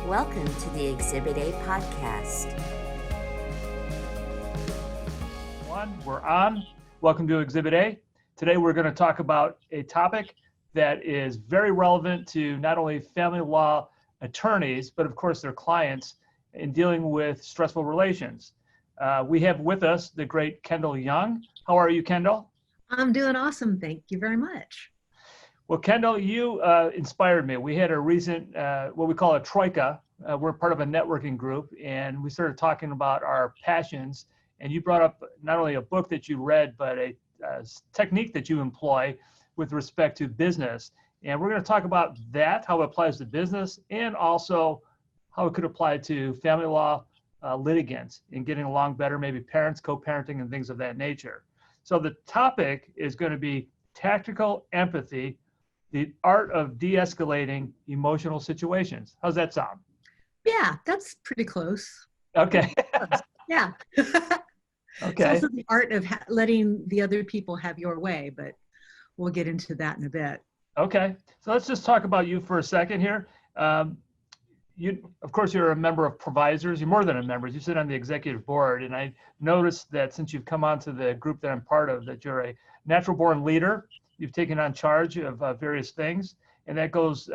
Welcome to the Exhibit A podcast. We're on. Welcome to Exhibit A. Today we're going to talk about a topic that is very relevant to not only family law attorneys, but of course their clients in dealing with stressful relations. We have with us the great Kendyl Young. How are you, Kendyl? I'm doing awesome. Thank you very much. Well, Kendyl, you inspired me. We had a recent, what we call a troika. We're part of a networking group, and we started talking about our passions. And you brought up not only a book that you read, but a technique that you employ with respect to business. And we're going to talk about that, how it applies to business, and also how it could apply to family law litigants in getting along better, maybe parents, co-parenting, and things of that nature. So the topic is going to be tactical empathy, the art of de-escalating emotional situations. How's that sound? Yeah, that's pretty close. Okay. Yeah. Okay. It's also the art of letting the other people have your way, but we'll get into that in a bit. Okay. So let's just talk about you for a second here. Of course, you're a member of Provisors. You're more than a member. You sit on the executive board. And I noticed that since you've come onto the group that I'm part of, that you're a natural-born leader. You've taken on charge of various things. And that goes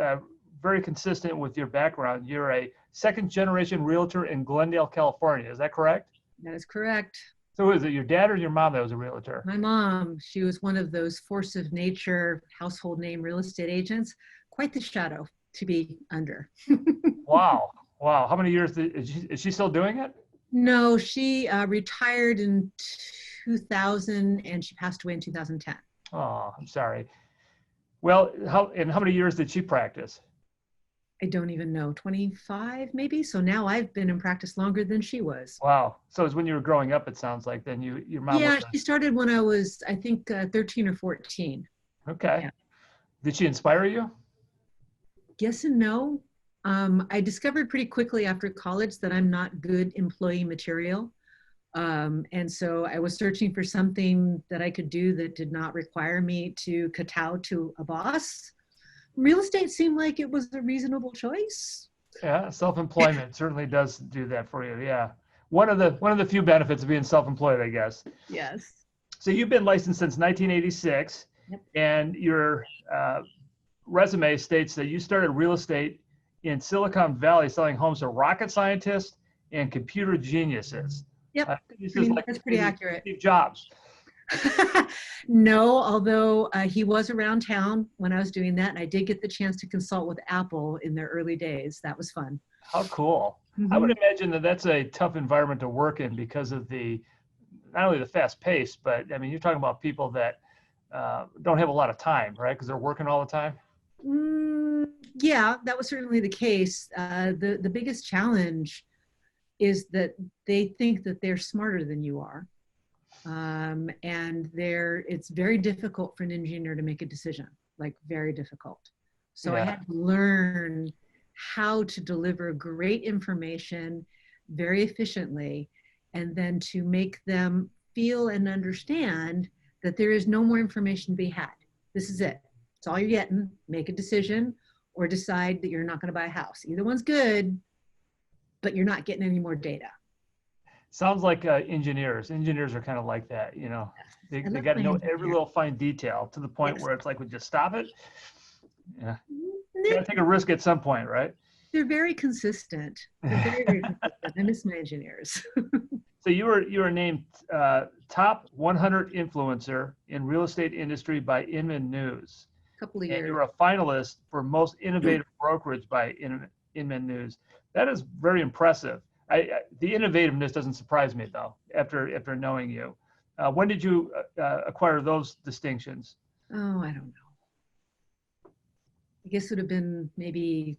very consistent with your background. You're a second-generation realtor in Glendale, California. Is that correct? That is correct. So is it your dad or your mom that was a realtor? My mom, she was one of those force of nature, household name real estate agents. Quite the shadow to be under. Wow. Wow. How many years is she still doing it? No, she retired in 2000 and she passed away in 2010. Oh, I'm sorry. Well, how many years did she practice? I don't even know, 25 maybe. So now I've been in practice longer than she was. Wow. So it's when you were growing up, it sounds like, then your mom Yeah, was she started when I was, I think, 13 or 14. Okay. Yeah. Did she inspire you? Yes and no. I discovered pretty quickly after college that I'm not good employee material. And so I was searching for something that I could do that did not require me to kowtow to a boss. Real estate seemed like it was a reasonable choice. Yeah, self-employment certainly does do that for you. Yeah. One of the few benefits of being self-employed, I guess. Yes. So you've been licensed since 1986. Yep. And your resume states that you started real estate in Silicon Valley selling homes to rocket scientists and computer geniuses. Yep, that's pretty accurate. Steve Jobs. No, although he was around town when I was doing that, and I did get the chance to consult with Apple in their early days. That was fun. How cool. Mm-hmm. I would imagine that that's a tough environment to work in because of not only the fast pace, but I mean, you're talking about people that don't have a lot of time, right? Because they're working all the time. Yeah, that was certainly the case. The biggest challenge is that they think that they're smarter than you are. And it's very difficult for an engineer to make a decision, like very difficult. So yeah. I had to learn how to deliver great information very efficiently, and then to make them feel and understand that there is no more information to be had. This is it. It's all you're getting. Make a decision or decide that you're not going to buy a house. Either one's good, but you're not getting any more data. Sounds like engineers. Engineers are kind of like that, you know. They got to know every little fine detail to the point where it's like, would you stop it? Yeah. You got to take a risk at some point, right? They're very consistent. They're very, very consistent. I miss my engineers. So you were named top 100 influencer in real estate industry by Inman News. A couple of years. And you were a finalist for most innovative brokerage by Inman News. That is very impressive. The innovativeness doesn't surprise me though, after knowing you. When did you acquire those distinctions? Oh, I don't know. I guess it would have been maybe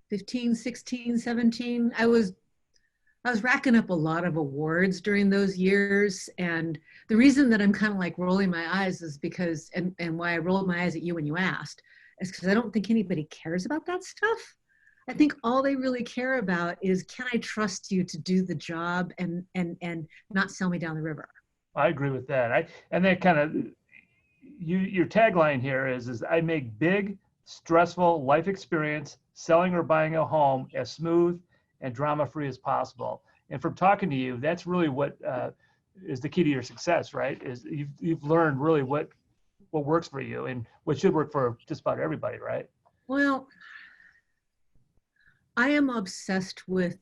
15, 16, 17. I was racking up a lot of awards during those years. And the reason that I'm kind of like rolling my eyes is because, and why I rolled my eyes at you when you asked, is because I don't think anybody cares about that stuff. I think all they really care about is, can I trust you to do the job and not sell me down the river? I agree with that. And that kind of, your tagline here is I make big, stressful life experience selling or buying a home as smooth and drama-free as possible. And from talking to you, that's really what is the key to your success, right? Is you've learned really what works for you and what should work for just about everybody, right? Well, I am obsessed with,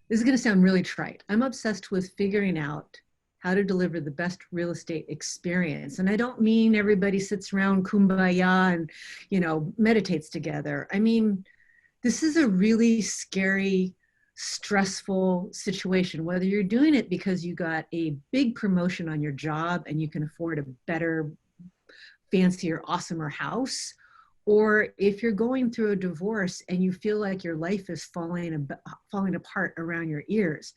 this is going to sound really trite. I'm obsessed with figuring out how to deliver the best real estate experience. And I don't mean everybody sits around kumbaya and, meditates together. I mean, this is a really scary, stressful situation, whether you're doing it because you got a big promotion on your job and you can afford a better, fancier, awesomer house, or if you're going through a divorce and you feel like your life is falling apart around your ears.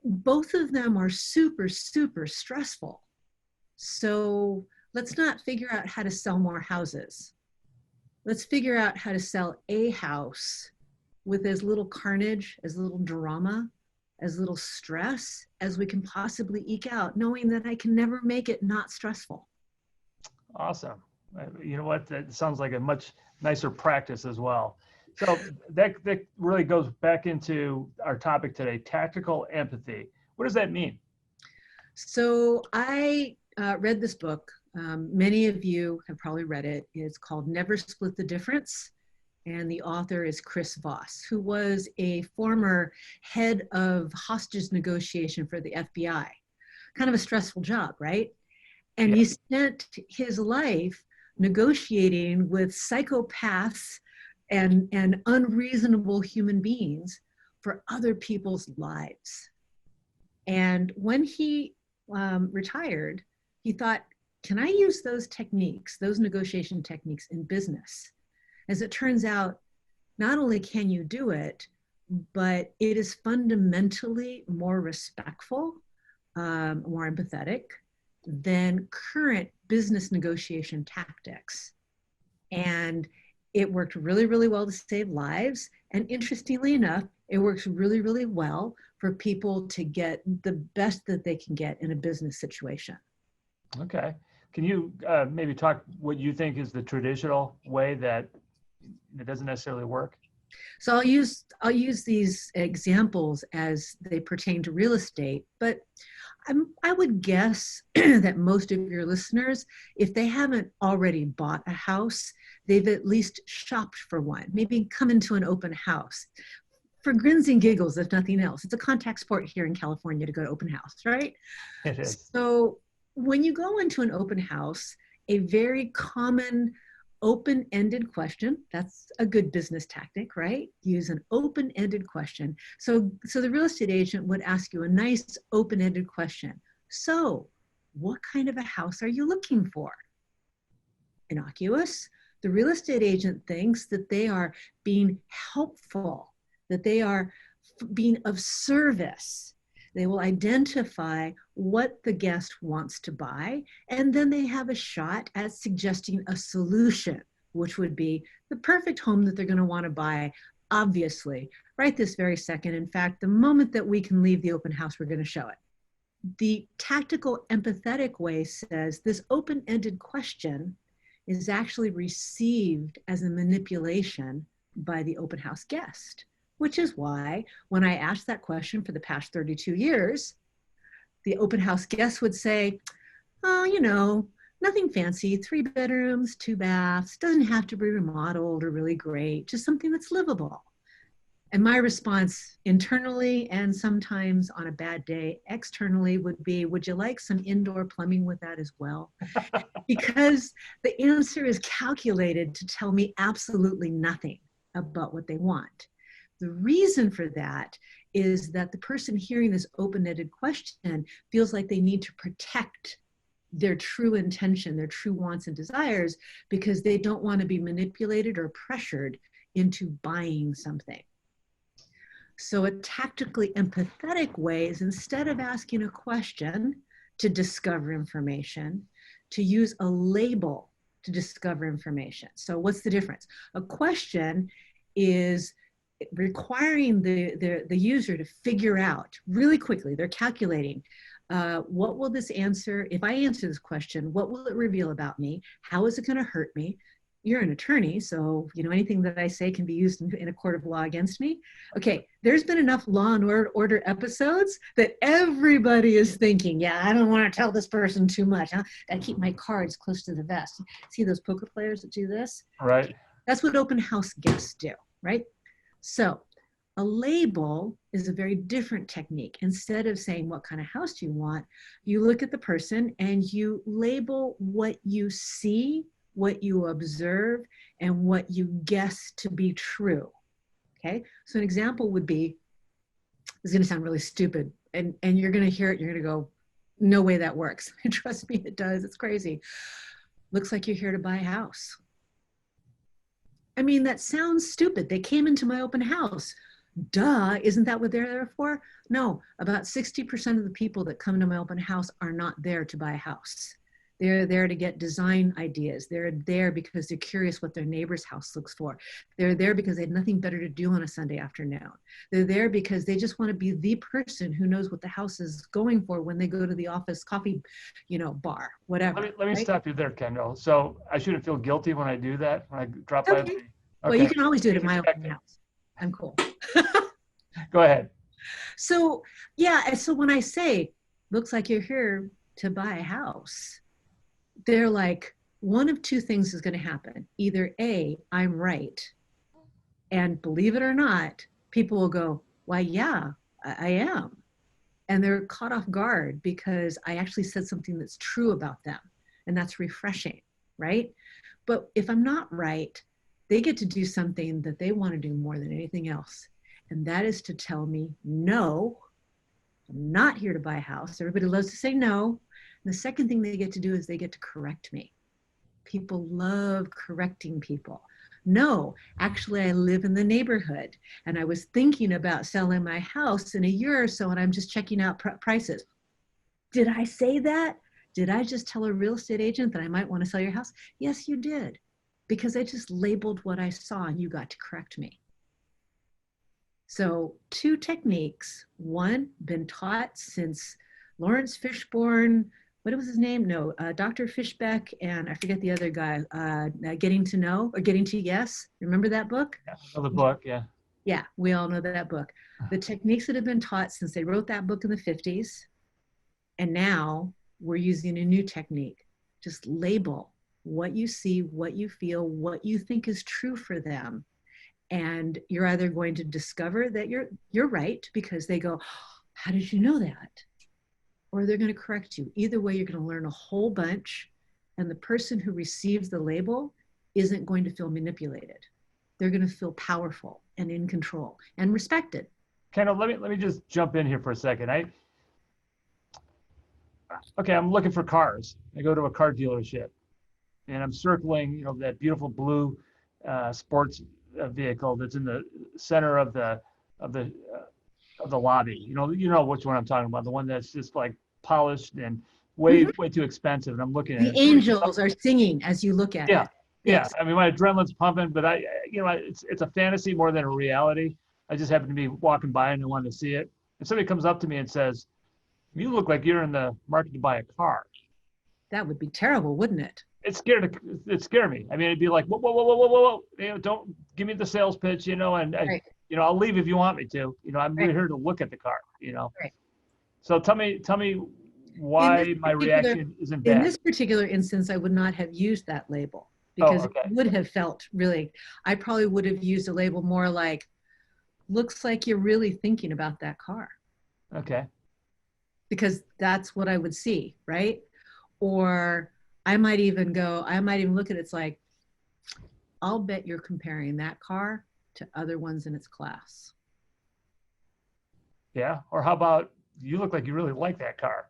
Both of them are super, super stressful. So let's not figure out how to sell more houses. Let's figure out how to sell a house with as little carnage, as little drama, as little stress as we can possibly eke out, knowing that I can never make it not stressful. Awesome. You know what? That sounds like a much nicer practice as well. So that really goes back into our topic today, tactical empathy. What does that mean? So I read this book. Many of you have probably read it. It's called Never Split the Difference. And the author is Chris Voss, who was a former head of hostage negotiation for the FBI. Kind of a stressful job, right? And he spent his life negotiating with psychopaths and unreasonable human beings for other people's lives. And when he retired, he thought, can I use those techniques, those negotiation techniques in business? As it turns out, not only can you do it, but it is fundamentally more respectful, more empathetic than current business negotiation tactics. And it worked really, really well to save lives. And interestingly enough, it works really, really well for people to get the best that they can get in a business situation. Okay. Can you maybe talk what you think is the traditional way that it doesn't necessarily work? So I'll use these examples as they pertain to real estate, but I would guess that most of your listeners, if they haven't already bought a house, they've at least shopped for one, maybe come into an open house. For grins and giggles, if nothing else. It's a contact sport here in California to go to open house, right? It is. So when you go into an open house, a very common open-ended question, that's a good business tactic, right? Use an open-ended question. So the real estate agent would ask you a nice open-ended question. So what kind of a house are you looking for? Innocuous. The real estate agent thinks that they are being helpful, that they are being of service. They will identify what the guest wants to buy, and then they have a shot at suggesting a solution, which would be the perfect home that they're going to want to buy, obviously, right this very second. In fact, the moment that we can leave the open house, we're going to show it. The tactical, empathetic way says this open-ended question is actually received as a manipulation by the open house guest. Which is why when I asked that question for the past 32 years, the open house guest would say, oh, nothing fancy, 3 bedrooms, 2 baths, doesn't have to be remodeled or really great, just something that's livable. And my response internally and sometimes on a bad day externally would be, would you like some indoor plumbing with that as well? Because the answer is calculated to tell me absolutely nothing about what they want. The reason for that is that the person hearing this open-ended question feels like they need to protect their true intention, their true wants and desires, because they don't want to be manipulated or pressured into buying something. So a tactically empathetic way is, instead of asking a question to discover information, to use a label to discover information. So what's the difference? A question is requiring the user to figure out really quickly, they're calculating, what will this answer, if I answer this question, what will it reveal about me? How is it going to hurt me? you're an attorney, so anything that I say can be used in a court of law against me. Okay, there's been enough Law and Order episodes that everybody is thinking, yeah, I don't want to tell this person too much. I keep my cards close to the vest. See those poker players that do this? Right. That's what open house guests do, right? So a label is a very different technique. Instead of saying, what kind of house do you want? You look at the person and you label what you see, what you observe, and what you guess to be true. Okay, so an example would be, this is going to sound really stupid, and you're going to hear it, you're going to go, no way that works. Trust me, it does. It's crazy. Looks like you're here to buy a house. I mean, that sounds stupid. They came into my open house. Duh, isn't that what they're there for? No, about 60% of the people that come to my open house are not there to buy a house. They're there to get design ideas. They're there because they're curious what their neighbor's house looks for. They're there because they had nothing better to do on a Sunday afternoon. They're there because they just want to be the person who knows what the house is going for when they go to the office coffee, bar, whatever. Let me right? stop you there, Kendyl. So I shouldn't feel guilty when I do that, when I drop by. Okay. Okay. Well, you can always do it at my open house. I'm cool. Go ahead. So, yeah, so when I say, looks like you're here to buy a house, they're like, one of two things is going to happen. Either A, I'm right. And believe it or not, people will go, why, yeah, I am. And they're caught off guard because I actually said something that's true about them. And that's refreshing, right? But if I'm not right, they get to do something that they want to do more than anything else. And that is to tell me, no, I'm not here to buy a house. Everybody loves to say no. And the second thing they get to do is they get to correct me. People love correcting people. No, actually, I live in the neighborhood and I was thinking about selling my house in a year or so and I'm just checking out prices. Did I say that? Did I just tell a real estate agent that I might want to sell your house? Yes, you did. Because I just labeled what I saw and you got to correct me. So 2 techniques, one been taught since Lawrence Fishburne, what was his name? No, Dr. Fishbeck, and I forget the other guy, Getting to Know or Getting to Yes. Remember that book? Yeah, I know the book, yeah. Yeah, we all know that book. The techniques that have been taught since they wrote that book in the 50s, and now we're using a new technique. Just label what you see, what you feel, what you think is true for them. And you're either going to discover that you're right because they go, how did you know that? Or they're going to correct you. Either way, you're going to learn a whole bunch, and the person who receives the label isn't going to feel manipulated. They're going to feel powerful and in control and respected. Kendyl, let me just jump in here for a second. I'm looking for cars. I go to a car dealership, and I'm circling, that beautiful blue sports vehicle that's in the center of the lobby. You know which one I'm talking about. The one that's just like polished and way too expensive. And I'm looking at it. The angels are singing as you look at it. Yes. I mean, my adrenaline's pumping, but it's a fantasy more than a reality. I just happen to be walking by and I wanted to see it. And somebody comes up to me and says, "You look like you're in the market to buy a car." That would be terrible, wouldn't it? It scared me. I mean, it'd be like, whoa. Don't give me the sales pitch, and right. I'll leave if you want me to. I'm really here to look at the car, Right. So tell me why my reaction isn't bad. In this particular instance, I would not have used that label because it would have felt really, I probably would have used a label more like, looks like you're really thinking about that car. Okay. Because that's what I would see, right? Or I might even look at it, it's like, I'll bet you're comparing that car to other ones in its class. Yeah. Or how about, you look like you really like that car?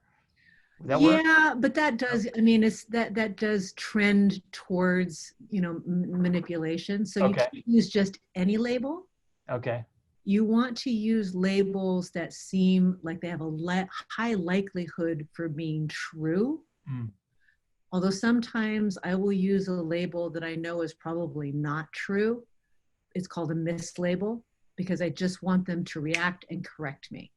Would that work? Yeah, but that does, I mean, it's that does trend towards, manipulation. So you can't use just any label. Okay. You want to use labels that seem like they have a high likelihood for being true. Mm. Although sometimes I will use a label that I know is probably not true. It's called a mislabel because I just want them to react and correct me.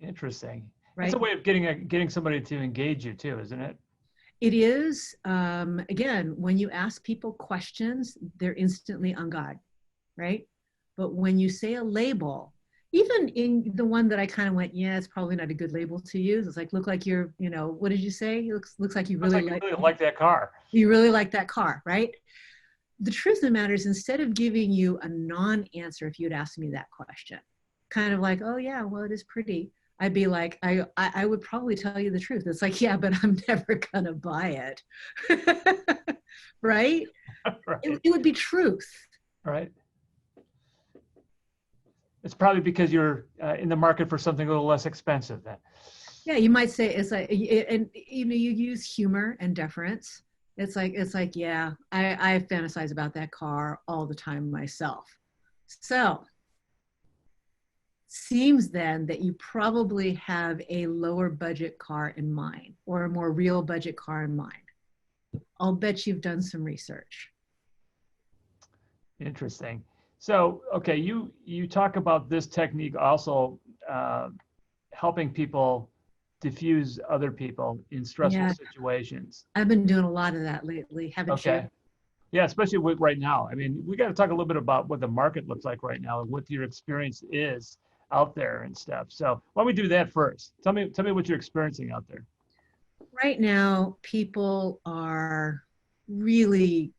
Interesting. Right? It's a way of getting somebody to engage you too, isn't it? It is, again, when you ask people questions, they're instantly on guard, right? But when you say a label, even in the one that I kind of went, yeah, it's probably not a good label to use. It's like, look like you're, what did you say? It looks like you Looks really like like, you really like that car. you really like that car, right? The truth of the matter is, instead of giving you a non-answer, if you'd asked me that question, kind of like, oh yeah, well, it is pretty, I'd be like, I would probably tell you the truth. It's like, yeah, but I'm never gonna buy it. Right? Right. It would be truth. Right. It's probably because you're in the market for something a little less expensive then. Yeah, you might say it's like, and you use humor and deference. It's like, yeah, I fantasize about that car all the time myself. So seems then that you probably have a lower budget car in mind, or a more real budget car in mind. I'll bet you've done some research. Interesting. So, okay, you talk about this technique also helping people diffuse other people in stressful Yeah, situations. I've been doing a lot of that lately, haven't you? Okay. Yeah, especially with right now. I mean, we got to talk a little bit about what the market looks like right now and what your experience is out there and stuff. So why don't we do that first? Tell me what you're experiencing out there. Right now, people are really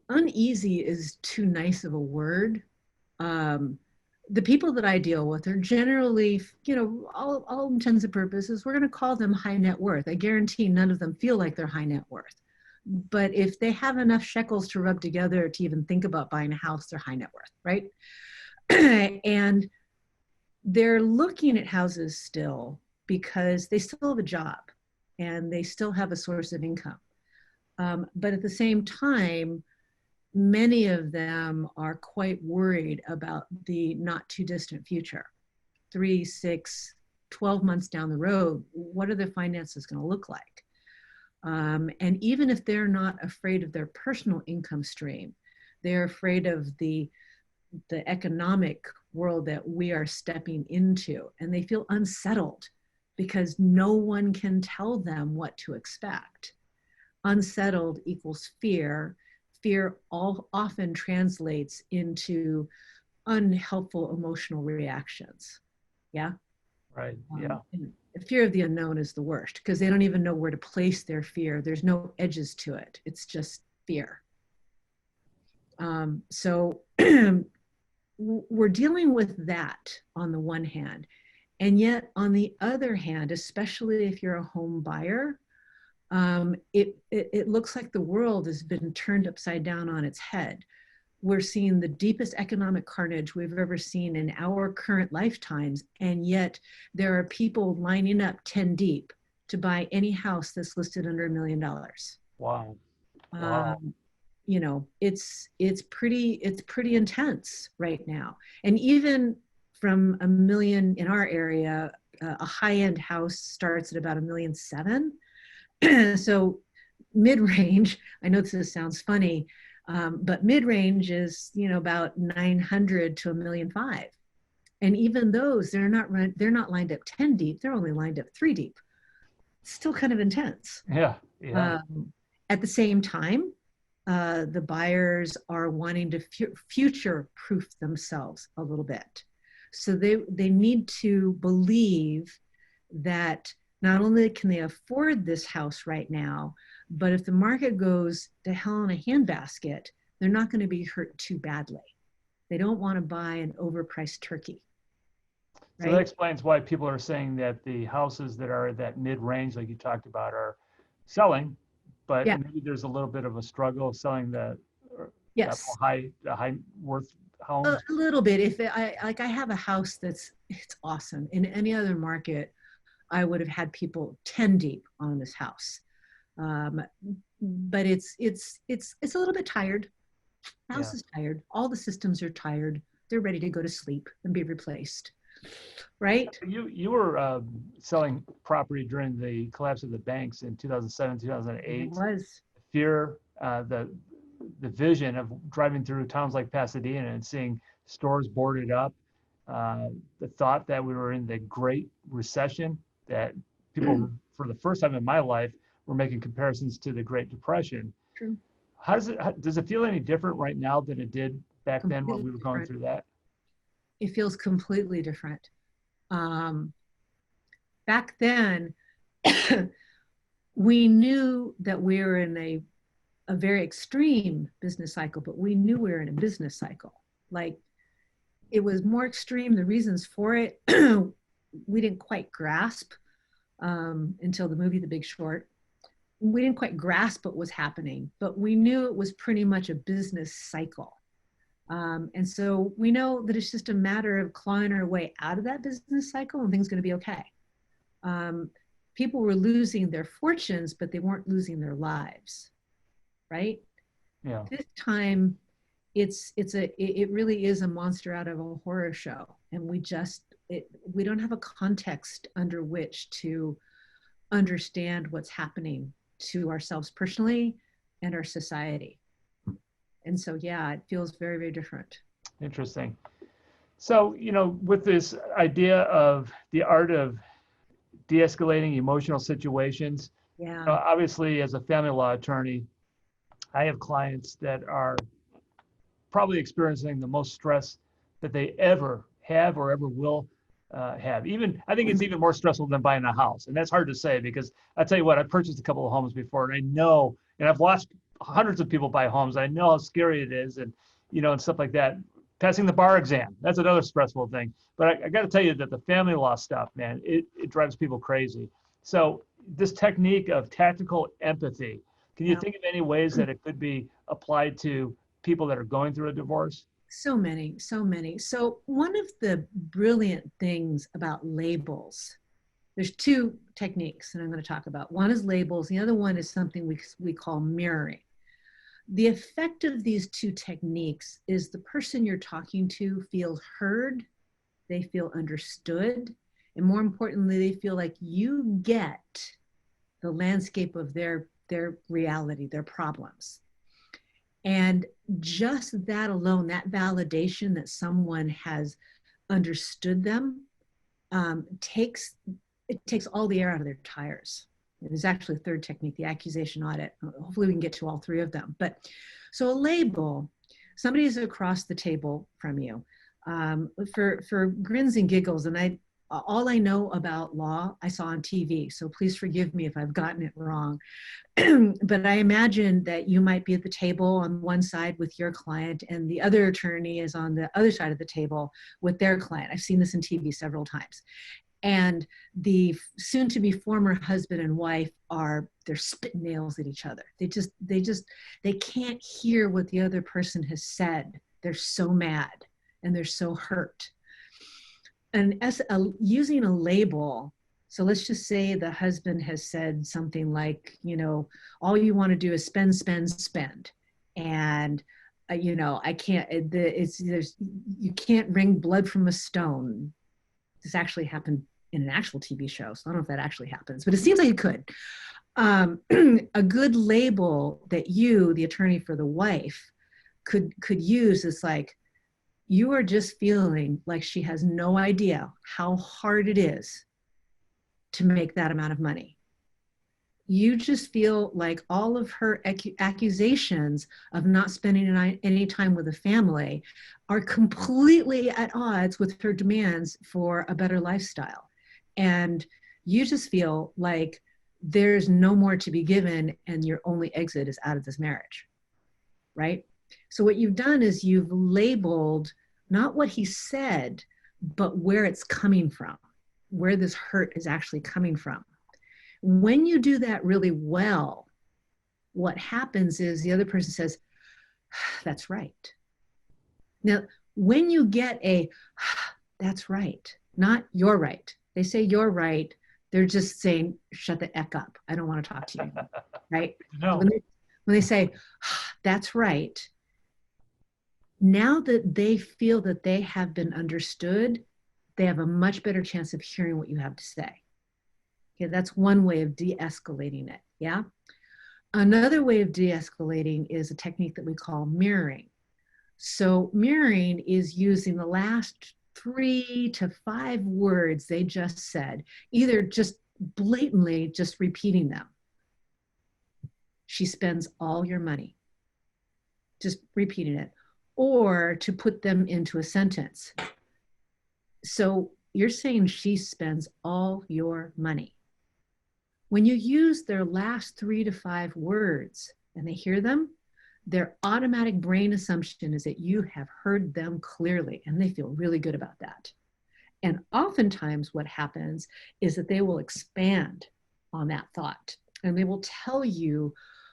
uneasy is too nice of a word. Um, the people that I deal with are generally, all intents and purposes, we're going to call them high net worth. I guarantee none of them feel like they're high net worth. But if they have enough shekels to rub together to even think about buying a house, they're high net worth, right? And they're looking at houses still because they still have a job and they still have a source of income. But at the same time, many of them are quite worried about the not too distant future. 3, 6, 12 months down the road, what are their finances going to look like? And even if they're not afraid of their personal income stream, they're afraid of the economic world that we are stepping into, and they feel unsettled because no one can tell them what to expect. Unsettled equals fear. Fear often translates into unhelpful emotional reactions. Yeah. Right. Yeah. The fear of the unknown is the worst because they don't even know where to place their fear. There's no edges to it. It's just fear. So we're dealing with that on the one hand. And yet on the other hand, especially if you're a home buyer, it looks like the world has been turned upside down on its head. We're seeing the deepest economic carnage we've ever seen in our current lifetimes, and yet there are people lining up 10 deep to buy any house that's listed under $1 million. Wow. Wow. It's pretty intense right now. And even from $1 million in our area, a high-end house starts at about $1.7 million. So mid-range, I know this sounds funny, but mid-range is about 900 to $1.5 million. And even those, they're not lined up 10 deep, they're only lined up 3 deep. Still kind of intense. Yeah. Yeah. At the same time, the buyers are wanting to future-proof themselves a little bit. So they need to believe that not only can they afford this house right now, but if the market goes to hell in a handbasket, they're not going to be hurt too badly. They don't want to buy an overpriced turkey. Right? So that explains why people are saying that the houses that are at that mid-range, like you talked about, are selling, but maybe there's a little bit of a struggle selling the high worth homes. A little bit. If I have a house it's awesome. In any other market, I would have had people 10 deep on this house. But it's a little bit tired. The house is tired. All the systems are tired. They're ready to go to sleep and be replaced. Right? You were selling property during the collapse of the banks in 2007, 2008. It was. Fear, the vision of driving through towns like Pasadena and seeing stores boarded up, the thought that we were in the Great Recession, that people for the first time in my life, we're making comparisons to the Great Depression. True. Does it feel any different right now than it did back then when we were going through that? It feels completely different. Back then, we knew that we were in a very extreme business cycle, but we knew we were in a business cycle. Like, it was more extreme. The reasons for it, we didn't quite grasp until the movie The Big Short. We didn't quite grasp what was happening, but we knew it was pretty much a business cycle. And so we know that it's just a matter of clawing our way out of that business cycle and things are going to be okay. People were losing their fortunes, but they weren't losing their lives, right? Yeah. This time, it really is a monster out of a horror show, and we don't have a context under which to understand what's happening to ourselves personally and our society. And so, yeah, it feels very, very different. Interesting. So, with this idea of the art of de-escalating emotional situations, Yeah. Obviously, as a family law attorney, I have clients that are probably experiencing the most stress that they ever have or ever will have. I think it's even more stressful than buying a house. And that's hard to say because I tell you what, I purchased a couple of homes before and I know, and I've watched hundreds of people buy homes. I know how scary it is and, and stuff like that. Passing the bar exam, that's another stressful thing. But I got to tell you that the family law stuff, man, it drives people crazy. So this technique of tactical empathy, can you think of any ways that it could be applied to people that are going through a divorce? So many. So one of the brilliant things about labels, there's two techniques that I'm going to talk about. One is labels. The other one is something we call mirroring. The effect of these two techniques is the person you're talking to feels heard, they feel understood, and more importantly, they feel like you get the landscape of their reality, their problems. And just that alone, that validation that someone has understood them, takes all the air out of their tires. There's actually a third technique, the accusation audit. Hopefully we can get to all three of them. But so a label, somebody is across the table from you. For grins and giggles, and all I know about law, I saw on TV. So please forgive me if I've gotten it wrong. But I imagine that you might be at the table on one side with your client and the other attorney is on the other side of the table with their client. I've seen this in TV several times. And the soon-to-be former husband and wife they're spitting nails at each other. They can't hear what the other person has said. They're so mad and they're so hurt. And using a label, so let's just say the husband has said something like, all you want to do is spend, spend, spend. And, I can't, you can't wring blood from a stone. This actually happened in an actual TV show, so I don't know if that actually happens, but it seems like it could. A good label that you, the attorney for the wife, could use is like, you are just feeling like she has no idea how hard it is to make that amount of money. You just feel like all of her accusations of not spending any time with the family are completely at odds with her demands for a better lifestyle. And you just feel like there's no more to be given and your only exit is out of this marriage, right? So what you've done is you've labeled not what he said, but where it's coming from, where this hurt is actually coming from. When you do that really well, what happens is the other person says, that's right. Now, when you get that's right, not you're right. They say you're right. They're just saying, shut the F up. I don't want to talk to you, right? No. When they say, that's right, now that they feel that they have been understood, they have a much better chance of hearing what you have to say. Okay, that's one way of de-escalating it, yeah? Another way of de-escalating is a technique that we call mirroring. So mirroring is using the last 3 to 5 words they just said, either just blatantly just repeating them. She spends all your money. Just repeating it. Or to put them into a sentence. So you're saying she spends all your money. When you use their last 3 to 5 words and they hear them, their automatic brain assumption is that you have heard them clearly, and they feel really good about that. And oftentimes what happens is that they will expand on that thought, and they will tell you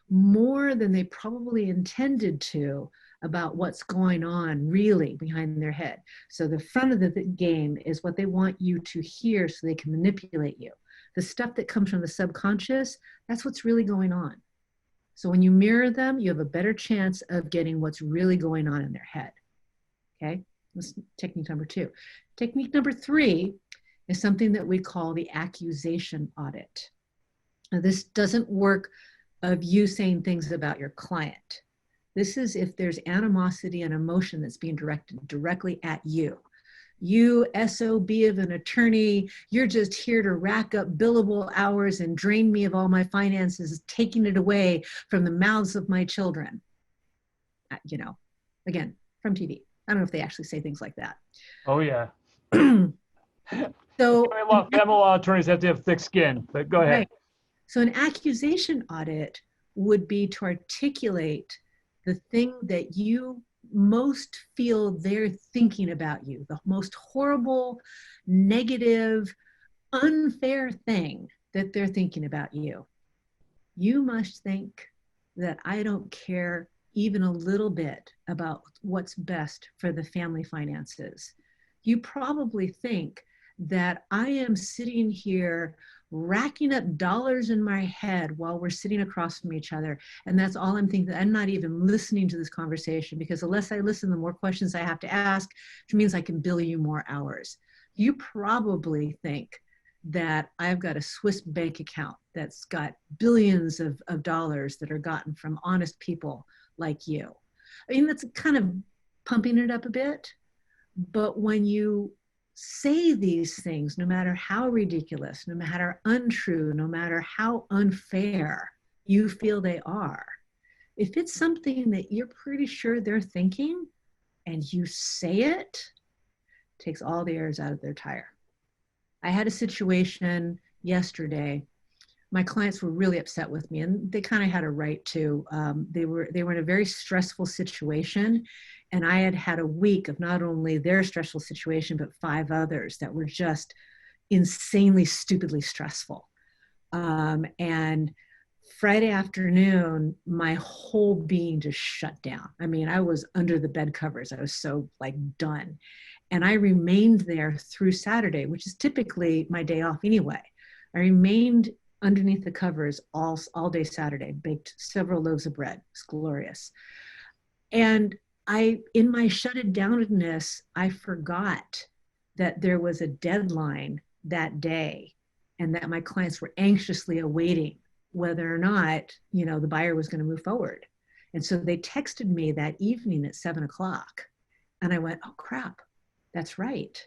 more than they probably intended to about what's going on really behind their head. So the front of the game is what they want you to hear so they can manipulate you. The stuff that comes from the subconscious, that's what's really going on. So when you mirror them, you have a better chance of getting what's really going on in their head. Okay, that's technique number 2. Technique number 3 is something that we call the accusation audit. Now, this doesn't work of you saying things about your client. This is if there's animosity and emotion that's being directed directly at you. You SOB of an attorney, you're just here to rack up billable hours and drain me of all my finances, taking it away from the mouths of my children. You know, again, from TV. I don't know if they actually say things like that. Oh, yeah. So family law attorneys have to have thick skin, but go ahead. Right. So an accusation audit would be to articulate the thing that you most feel they're thinking about you, the most horrible, negative, unfair thing that they're thinking about you. You must think that I don't care even a little bit about what's best for the family finances. You probably think that I am sitting here racking up dollars in my head while we're sitting across from each other. And that's all I'm thinking. I'm not even listening to this conversation, because the less I listen, the more questions I have to ask, which means I can bill you more hours. You probably think that I've got a Swiss bank account that's got billions of dollars that are gotten from honest people like you. I mean, that's kind of pumping it up a bit. But when you say these things, no matter how ridiculous, no matter untrue, no matter how unfair you feel they are, if it's something that you're pretty sure they're thinking and you say it, it takes all the airs out of their tire. I had a situation yesterday. My clients were really upset with me, and they kind of had a right to. They were in a very stressful situation, and I had had a week of not only their stressful situation, but 5 others that were just insanely, stupidly stressful. And Friday afternoon, my whole being just shut down. I mean, I was under the bed covers. I was so done. And I remained there through Saturday, which is typically my day off anyway. I remained underneath the covers all day Saturday, baked several loaves of bread. It's glorious. And in my shut downness, I forgot that there was a deadline that day and that my clients were anxiously awaiting whether or not, the buyer was going to move forward. And so they texted me that evening at 7:00. And I went, oh crap, that's right.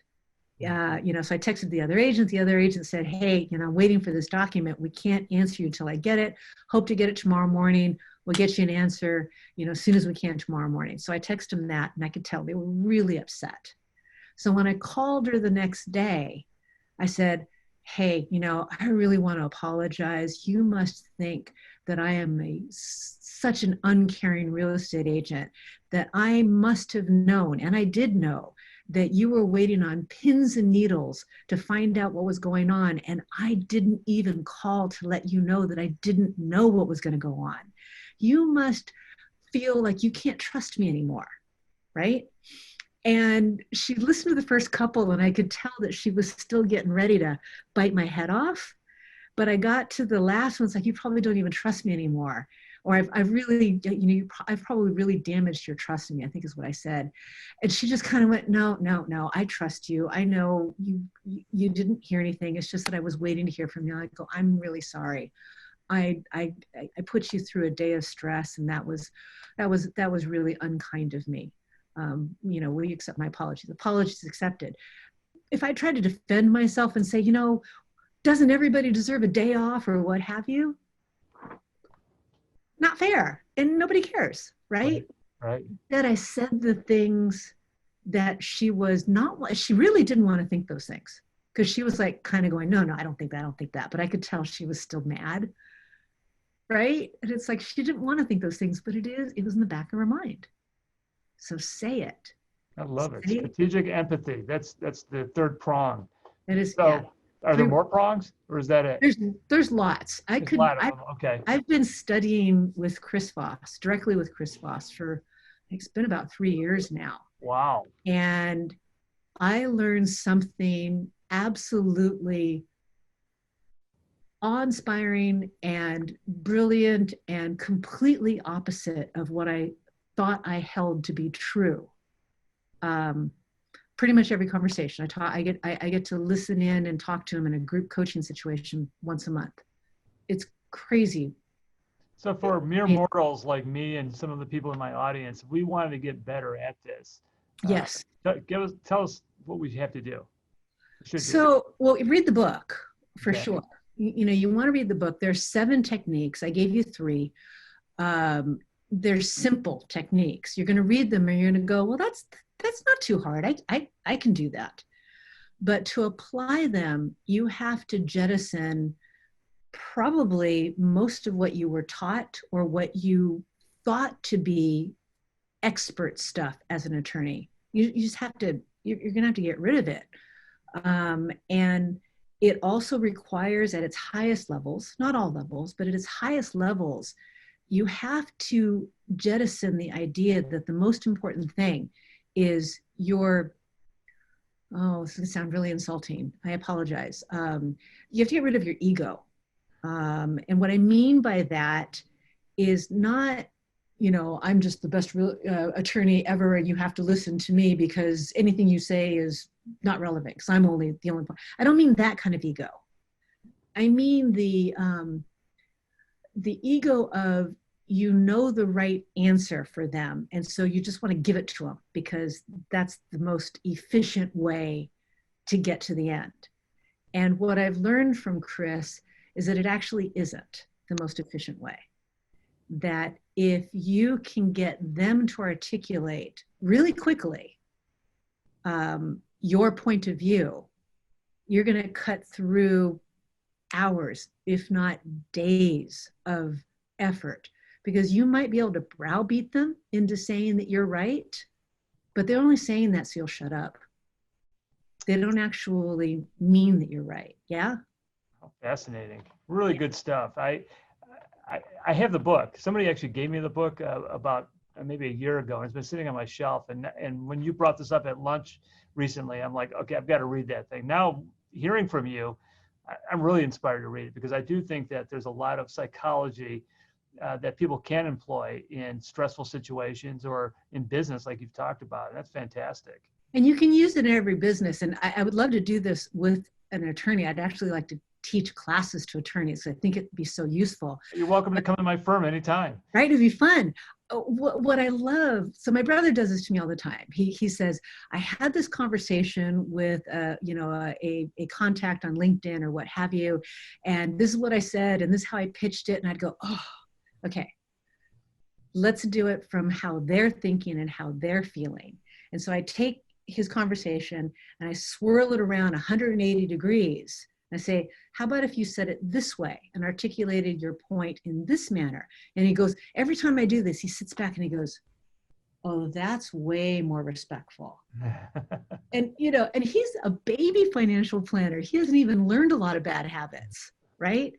So I texted the other agent. The other agent said, hey, I'm waiting for this document. We can't answer you until I get it. Hope to get it tomorrow morning. We'll get you an answer, as soon as we can tomorrow morning. So I texted them that, and I could tell they were really upset. So when I called her the next day, I said, hey, I really want to apologize. You must think that I am such an uncaring real estate agent that I must have known, and I did know, that you were waiting on pins and needles to find out what was going on. And I didn't even call to let you know that I didn't know what was going to go on. You must feel like you can't trust me anymore, right? And she listened to the first couple, and I could tell that she was still getting ready to bite my head off. But I got to the last one, it's like, you probably don't even trust me anymore. Or I've really, I've probably really damaged your trust in me, I think is what I said. And she just kind of went, no, I trust you. I know you didn't hear anything. It's just that I was waiting to hear from you. I go, I'm really sorry. I put you through a day of stress, and that was really unkind of me. Will you accept my apologies? Apologies accepted. If I tried to defend myself and say, doesn't everybody deserve a day off or what have you? Not fair. And nobody cares, right? Right. That I said the things that she was not, she really didn't want to think those things, because she was like kind of going, no, I don't think that, I don't think that. But I could tell she was still mad, right? And it's like she didn't want to think those things, but it was in the back of her mind. So say it. I love it. Say Strategic empathy. That's the third prong. it is. So Yeah. are there more prongs, or is that it? There's lots. There's a lot of them. Okay. I've been studying with Chris Voss, directly with Chris Voss, for it's been about 3 years now. Wow. And I learned something absolutely awe-inspiring and brilliant and completely opposite of what I thought I held to be true. Pretty much every conversation I get to listen in and talk to him in a group coaching situation once a month. It's crazy. So for mere mortals like me and some of the people in my audience, we wanted to get better at this. Yes. Tell us what we have to do. Well, read the book for sure. You want to read the book. There's 7 techniques. I gave you 3. They're simple techniques. You're going to read them and you're going to go, well, that's not too hard. I can do that. But to apply them, you have to jettison probably most of what you were taught or what you thought to be expert stuff as an attorney. You just have to, you're going to have to get rid of it. And it also requires, at its highest levels, not all levels, but at its highest levels, you have to jettison the idea that the most important thing is this is going to sound really insulting. I apologize. You have to get rid of your ego. And what I mean by that is not, I'm just the best attorney ever and you have to listen to me because anything you say is not relevant because I'm only the only one. I don't mean that kind of ego. I mean the ego of the right answer for them. And so you just want to give it to them because that's the most efficient way to get to the end. And what I've learned from Chris is that it actually isn't the most efficient way. That if you can get them to articulate really quickly your point of view, you're going to cut through hours, if not days of effort, because you might be able to browbeat them into saying that you're right, but they're only saying that so you'll shut up. They don't actually mean that you're right. Yeah. Oh, fascinating. Really good stuff. I have the book. Somebody actually gave me the book about maybe a year ago, and it's been sitting on my shelf. And when you brought this up at lunch recently, I'm like, okay, I've got to read that thing. Now, hearing from you, I'm really inspired to read it because I do think that there's a lot of psychology that people can employ in stressful situations or in business, like you've talked about. And that's fantastic. And you can use it in every business. And I would love to do this with an attorney. I'd actually like to teach classes to attorneys. I think it'd be so useful. You're welcome to come to my firm anytime. Right, it'd be fun. What I love, so my brother does this to me all the time. He says, I had this conversation with a contact on LinkedIn or what have you, and this is what I said, and this is how I pitched it, and I'd go, oh, okay, let's do it from how they're thinking and how they're feeling. And so I take his conversation and I swirl it around 180 degrees. I say, how about if you said it this way and articulated your point in this manner? And he goes, every time I do this, he sits back and he goes, oh, that's way more respectful. And, and he's a baby financial planner. He hasn't even learned a lot of bad habits, right?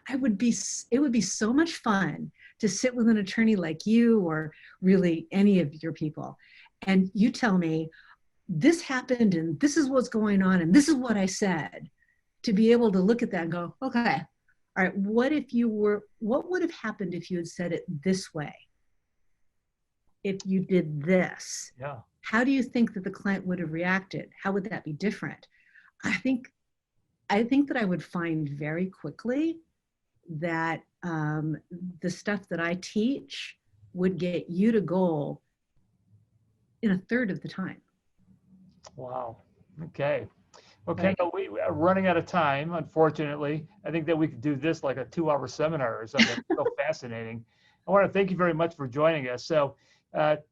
It would be so much fun to sit with an attorney like you or really any of your people. And you tell me, this happened and this is what's going on and this is what I said. To be able to look at that and go, okay, all right, what would have happened if you had said it this way? If you did this, yeah. How do you think that the client would have reacted? How would that be different? I think that I would find very quickly that the stuff that I teach would get you to goal in a third of the time. Wow. Okay. Well, Right. Kendall, we are running out of time, unfortunately. I think that we could do this like a 2-hour seminar or something. It's so fascinating. I want to thank you very much for joining us. So, what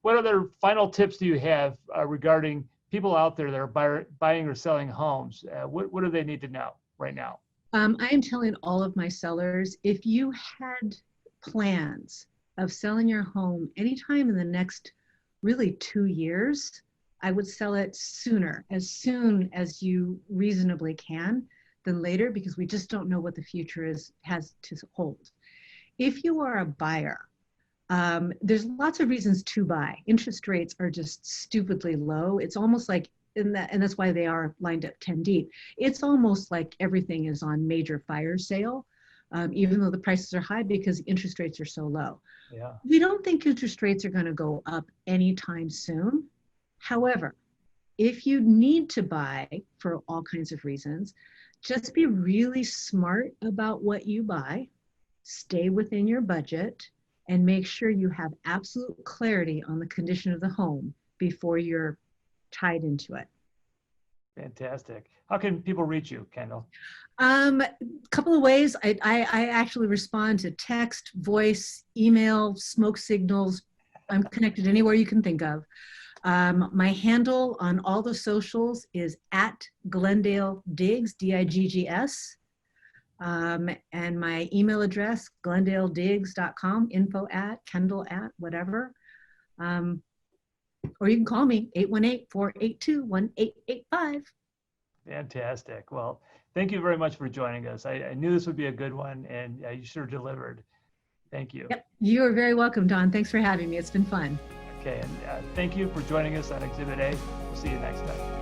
other final tips do you have regarding people out there that are buying or selling homes? What do they need to know right now? I am telling all of my sellers, if you had plans of selling your home anytime in the next really 2 years, I would sell it sooner, as soon as you reasonably can, than later, because we just don't know what the future has to hold. If you are a buyer, there's lots of reasons to buy. Interest rates are just stupidly low. It's almost like, and that's why they are lined up 10 deep. It's almost like everything is on major fire sale, even though the prices are high because interest rates are so low. Yeah. We don't think interest rates are going to go up anytime soon. However, if you need to buy for all kinds of reasons, just be really smart about what you buy, stay within your budget, and make sure you have absolute clarity on the condition of the home before you're tied into it. Fantastic. How can people reach you, Kendall? Couple of ways. I actually respond to text, voice, email, smoke signals. I'm connected anywhere you can think of. My handle on all the socials is at Glendale Diggs, D-I-G-G-S. And my email address, glendalediggs.com, info at, Kendyl at, whatever. Or you can call me, 818-482-1885. Fantastic. Well, thank you very much for joining us. I knew this would be a good one, and you sure delivered. Thank you. Yep, you are very welcome, Don. Thanks for having me. It's been fun. Okay, and thank you for joining us on Exhibit A. We'll see you next time.